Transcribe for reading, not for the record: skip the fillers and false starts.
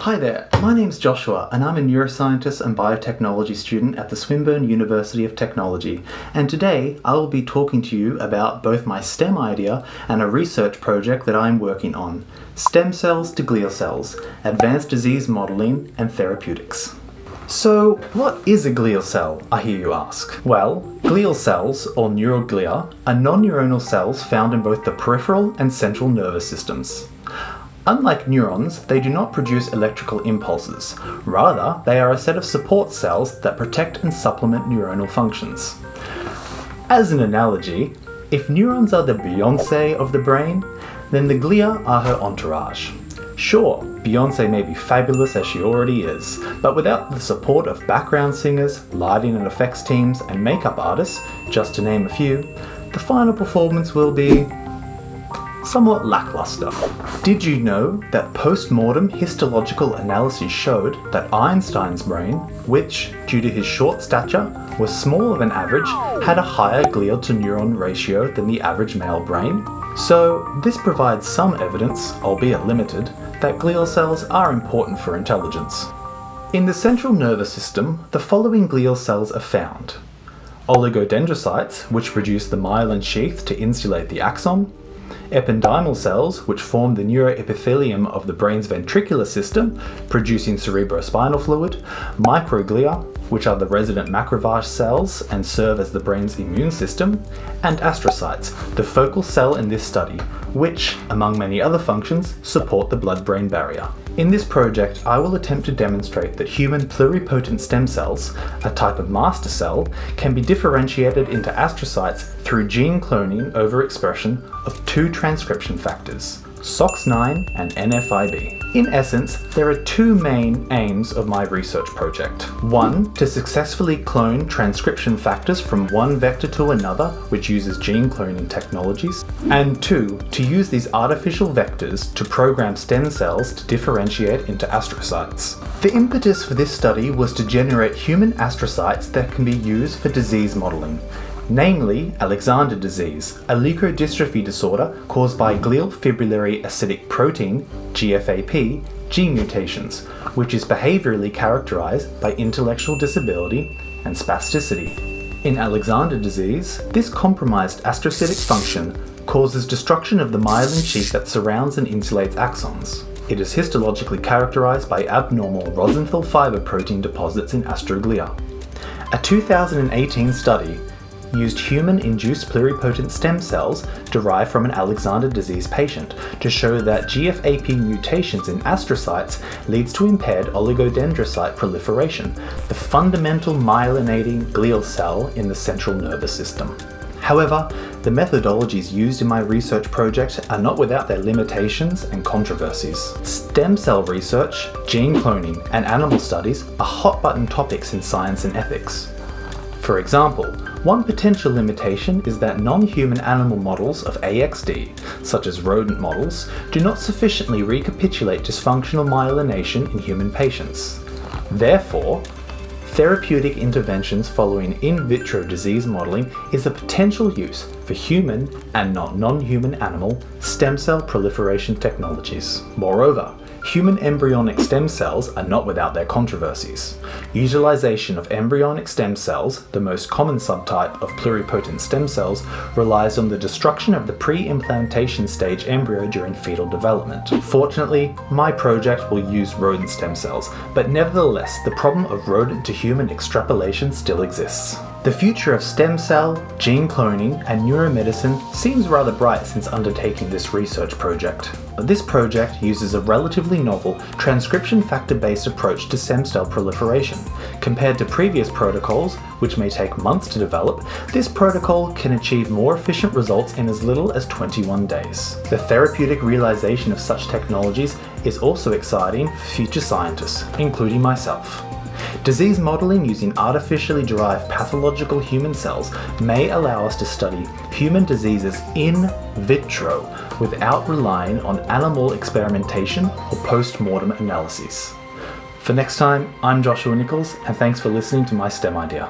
Hi there, my name's Joshua and I'm a neuroscientist and biotechnology student at the Swinburne University of Technology, and today I will be talking to you about both my STEM idea and a research project that I'm working on: stem cells to glial cells, advanced disease modeling and therapeutics. So, what is a glial cell, I hear you ask? Well, glial cells, or neuroglia, are non-neuronal cells found in both the peripheral and central nervous systems. Unlike neurons, they do not produce electrical impulses. Rather, they are a set of support cells that protect and supplement neuronal functions. As an analogy, if neurons are the Beyoncé of the brain, then the glia are her entourage. Sure, Beyoncé may be fabulous as she already is, but without the support of background singers, lighting and effects teams, and makeup artists, just to name a few, the final performance will be somewhat lackluster. Did you know that post-mortem histological analyses showed that Einstein's brain, which, due to his short stature, was smaller than average, had a higher glial to neuron ratio than the average male brain? So this provides some evidence, albeit limited, that glial cells are important for intelligence. In the central nervous system, the following glial cells are found: oligodendrocytes, which produce the myelin sheath to insulate the axon; ependymal cells, which form the neuroepithelium of the brain's ventricular system, producing cerebrospinal fluid; microglia, which are the resident macrophage cells and serve as the brain's immune system; and astrocytes, the focal cell in this study, which, among many other functions, support the blood-brain barrier. In this project, I will attempt to demonstrate that human pluripotent stem cells, a type of master cell, can be differentiated into astrocytes through gene cloning overexpression of two transcription factors, Sox-9 and NFIB. In essence, there are two main aims of my research project. One, to successfully clone transcription factors from one vector to another, which uses gene cloning technologies. And two, to use these artificial vectors to program stem cells to differentiate into astrocytes. The impetus for this study was to generate human astrocytes that can be used for disease modeling, namely Alexander disease, a leukodystrophy disorder caused by glial fibrillary acidic protein, GFAP, gene mutations, which is behaviorally characterized by intellectual disability and spasticity. In Alexander disease, this compromised astrocytic function causes destruction of the myelin sheath that surrounds and insulates axons. It is histologically characterized by abnormal Rosenthal fiber protein deposits in astroglia. A 2018 study used human-induced pluripotent stem cells derived from an Alexander disease patient to show that GFAP mutations in astrocytes leads to impaired oligodendrocyte proliferation, the fundamental myelinating glial cell in the central nervous system. However, the methodologies used in my research project are not without their limitations and controversies. Stem cell research, gene cloning, and animal studies are hot-button topics in science and ethics. For example, one potential limitation is that non-human animal models of AXD, such as rodent models, do not sufficiently recapitulate dysfunctional myelination in human patients. Therefore, therapeutic interventions following in vitro disease modeling is a potential use for human and not non-human animal stem cell proliferation technologies. Moreover, human embryonic stem cells are not without their controversies. Utilization of embryonic stem cells, the most common subtype of pluripotent stem cells, relies on the destruction of the pre-implantation stage embryo during fetal development. Fortunately, my project will use rodent stem cells, but nevertheless, the problem of rodent to human extrapolation still exists. The future of stem cell, gene cloning, and neuromedicine seems rather bright since undertaking this research project. This project uses a relatively novel transcription-factor-based approach to stem cell proliferation. Compared to previous protocols, which may take months to develop, this protocol can achieve more efficient results in as little as 21 days. The therapeutic realization of such technologies is also exciting for future scientists, including myself. Disease modeling using artificially derived pathological human cells may allow us to study human diseases in vitro without relying on animal experimentation or post-mortem analyses. For next time, I'm Joshua Nichols, and thanks for listening to my STEM idea.